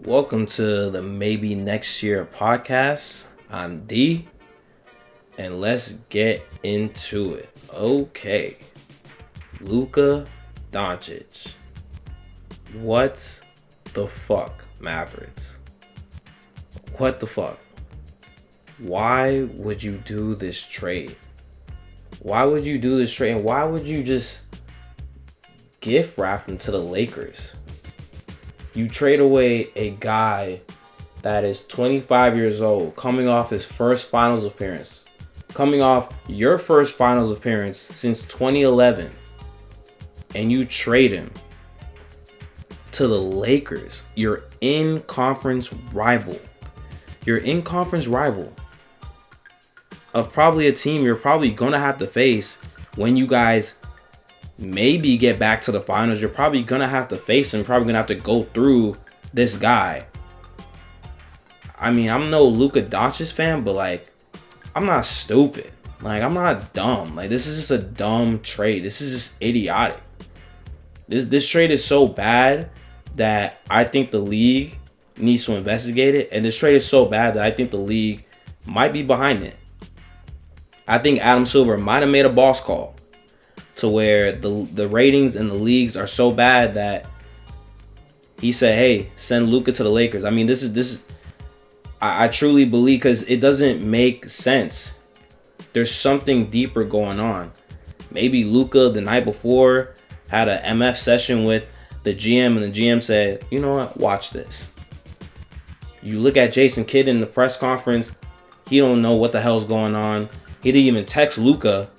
Welcome to the Maybe Next Year podcast. I'm D, and let's get into it. Okay, Luka Doncic. What the fuck, Mavericks? What the fuck? Why would you do this trade? Why would you do this trade? And why would you just gift wrap him to the Lakers? You trade away a guy that is 25 years old, coming off his first finals appearance, coming off your first finals appearance since 2011, and you trade him to the Lakers, your in-conference rival. Your in-conference rival of probably a team you're probably going to have to face when you guys maybe get back to the finals. You're probably going to have to face him. Probably going to have to go through this guy. I mean, I'm no Luka Doncic fan, but I'm not stupid. I'm not dumb. This is just a dumb trade. This is just idiotic. This trade is so bad that I think the league needs to investigate it. And this trade is so bad that I think the league might be behind it. I think Adam Silver might have made a boss call to where the ratings and the leagues are so bad that he said, hey, send Luka to the Lakers. I mean, this is I truly believe, because it doesn't make sense. There's something deeper going on. Maybe Luka the night before had a MF session with the GM, and the GM said, you know what, watch this. You look at Jason Kidd in the press conference, he don't know what the hell's going on. He didn't even text Luka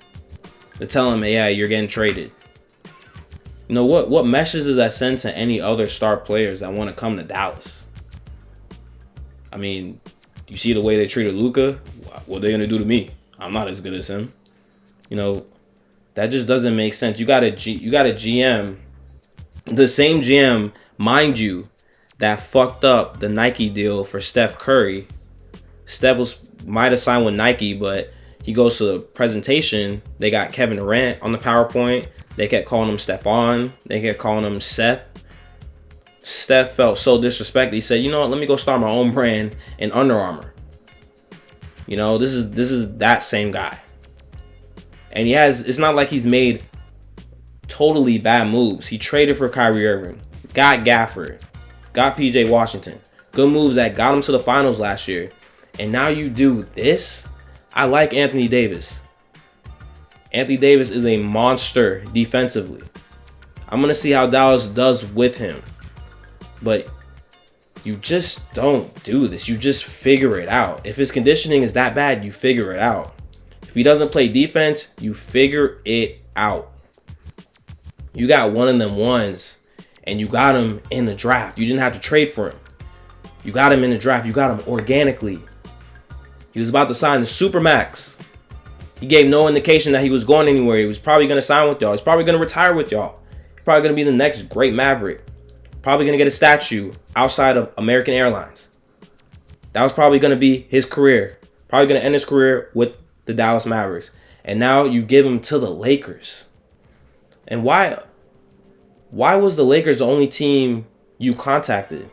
to tell him, yeah, you're getting traded. You know, what message does that send to any other star players that want to come to Dallas? I mean, you see the way they treated Luka? What are they going to do to me? I'm not as good as him. You know, that just doesn't make sense. You got a GM, the same GM, mind you, that fucked up the Nike deal for Steph Curry. Steph might have signed with Nike, but he goes to the presentation. They got Kevin Durant on the PowerPoint. They kept calling him Stephon. They kept calling him Seth. Steph felt so disrespected. He said, you know what, let me go start my own brand in Under Armour. You know, this is that same guy. And it's not like he's made totally bad moves. He traded for Kyrie Irving, got Gafford, got PJ Washington. Good moves that got him to the finals last year. And now you do this? I like Anthony Davis. Anthony Davis is a monster defensively. I'm going to see how Dallas does with him. But you just don't do this. You just figure it out. If his conditioning is that bad, you figure it out. If he doesn't play defense, you figure it out. You got one of them ones, and you got him in the draft. You didn't have to trade for him. You got him in the draft. You got him organically. He was about to sign the Supermax. He gave no indication that he was going anywhere. He was probably going to sign with y'all. He's probably going to retire with y'all. He's probably going to be the next great Maverick. Probably going to get a statue outside of American Airlines. That was probably going to be his career. Probably going to end his career with the Dallas Mavericks. And now you give him to the Lakers. And why was the Lakers the only team you contacted?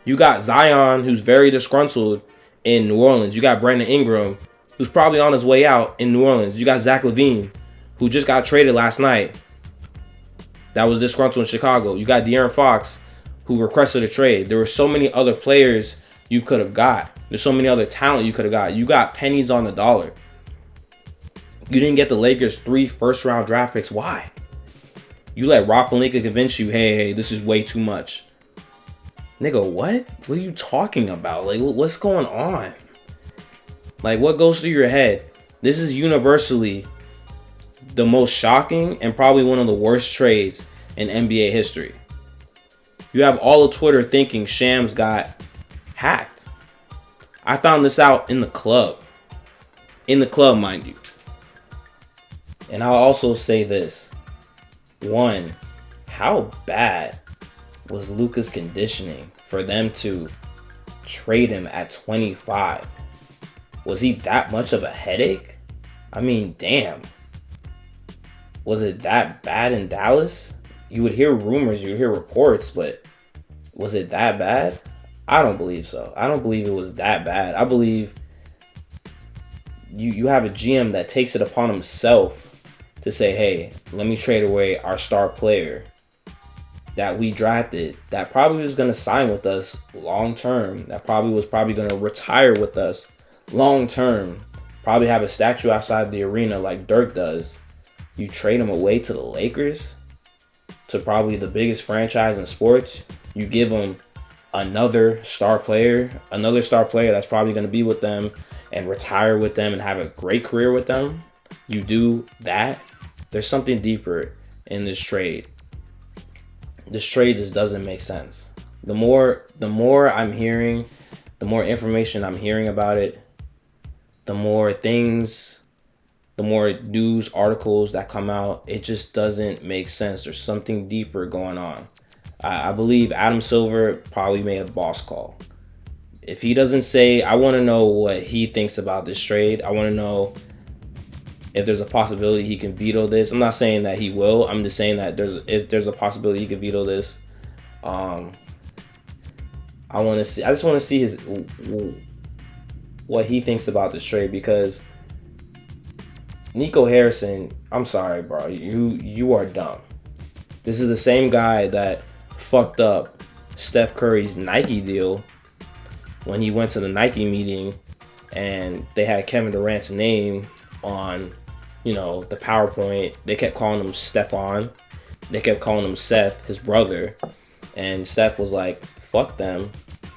You got Zion, who's very disgruntled in New Orleans. You got Brandon Ingram, who's probably on his way out in New Orleans. You got Zach LaVine, who just got traded last night. That was disgruntled in Chicago. You got De'Aaron Fox, who requested a trade. There were so many other players you could have got. There's so many other talent you could have got. You got pennies on the dollar. You didn't get the Lakers 3 first-round draft picks. Why? You let Rob Pelinka convince you, hey, this is way too much. Nigga, what? What are you talking about? What's going on? What goes through your head? This is universally the most shocking and probably one of the worst trades in NBA history. You have all of Twitter thinking Shams got hacked. I found this out in the club. In the club, mind you. And I'll also say this. One, how bad was Luka's conditioning for them to trade him at 25? Was he that much of a headache? I mean, damn. Was it that bad in Dallas? You would hear rumors, you would hear reports, but Was it that bad? I don't believe so. I don't believe it was that bad. I believe you have a GM that takes it upon himself to say, hey, let me trade away our star player that we drafted, that probably was going to sign with us long term, that probably was going to retire with us long term, probably have a statue outside the arena like Dirk does. You trade him away to the Lakers, to probably the biggest franchise in sports. You give him another star player that's probably going to be with them and retire with them and have a great career with them. You do that. There's something deeper in this trade. This trade just doesn't make sense. The more I'm hearing, the more information I'm hearing about it, the more news articles that come out, it just doesn't make sense. There's something deeper going on. I believe Adam Silver probably made a boss call. If he doesn't say, I want to know what he thinks about this trade. I want to know if there's a possibility he can veto this. I'm not saying that he will. I'm just saying that if there's a possibility he can veto this. I just want to see what he thinks about this trade, because Nico Harrison, I'm sorry, bro. You are dumb. This is the same guy that fucked up Steph Curry's Nike deal when he went to the Nike meeting and they had Kevin Durant's name on, the PowerPoint. They kept calling him Stephon. They kept calling him Seth, his brother. And Steph was like, fuck them.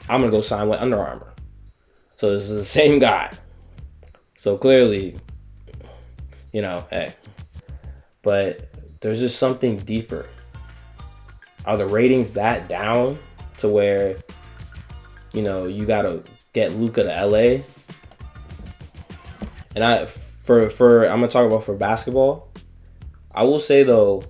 I'm going to go sign with Under Armour. So this is the same guy. So clearly, hey. But there's just something deeper. Are the ratings that down to where, you got to get Luka to LA? And I'm going to talk about for basketball. I will say, though,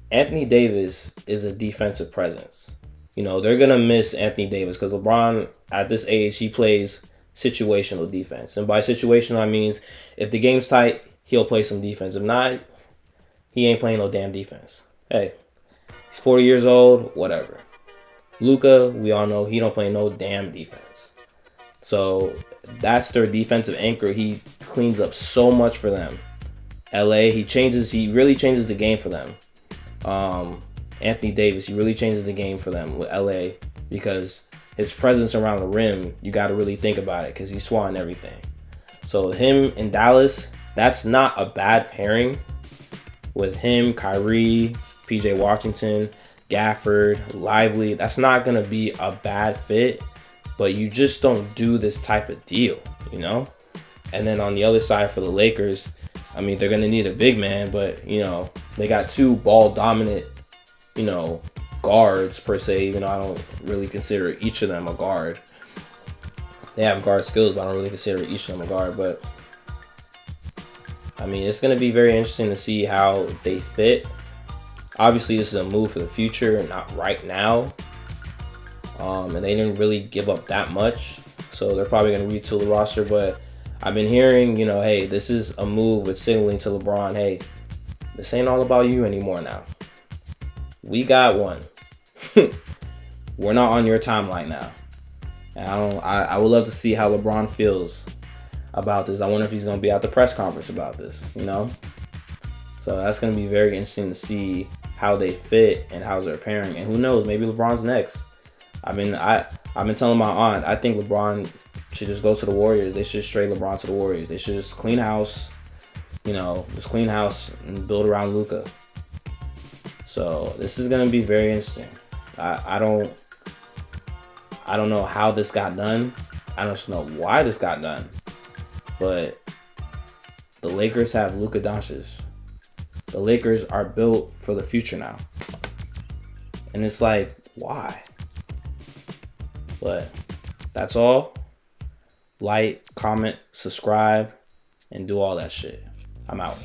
Anthony Davis is a defensive presence. They're going to miss Anthony Davis because LeBron, at this age, he plays situational defense. And by situational, I mean if the game's tight, he'll play some defense. If not, he ain't playing no damn defense. Hey, he's 40 years old, whatever. Luka, we all know he don't play no damn defense. So that's their defensive anchor. He cleans up so much for them. LA, he really changes the game for them. Anthony Davis, he really changes the game for them with LA, because his presence around the rim, you got to really think about it, because he's swatting everything. So him in Dallas, that's not a bad pairing with him, Kyrie, PJ Washington, Gafford, Lively. That's not going to be a bad fit, but you just don't do this type of deal, And then on the other side for the Lakers, I mean, they're going to need a big man, but, they got two ball dominant, guards per se, even though I don't really consider each of them a guard. They have guard skills, but I don't really consider each of them a guard. But I mean, it's going to be very interesting to see how they fit. Obviously, this is a move for the future, not right now. And they didn't really give up that much, so they're probably going to retool the roster. But I've been hearing, hey, this is a move with signaling to LeBron, hey, this ain't all about you anymore now. We got one. We're not on your timeline now. And I would love to see how LeBron feels about this. I wonder if he's going to be at the press conference about this, So that's going to be very interesting to see how they fit and how's their pairing. And who knows, maybe LeBron's next. I've been telling my aunt, I think LeBron should just go to the Warriors. They should just trade LeBron to the Warriors. They should just clean house, just clean house and build around Luka. So this is going to be very interesting. I don't know how this got done. I don't know why this got done. But the Lakers have Luka Doncic. The Lakers are built for the future now. And it's like, why? But that's all. Like, comment, subscribe, and do all that shit. I'm out.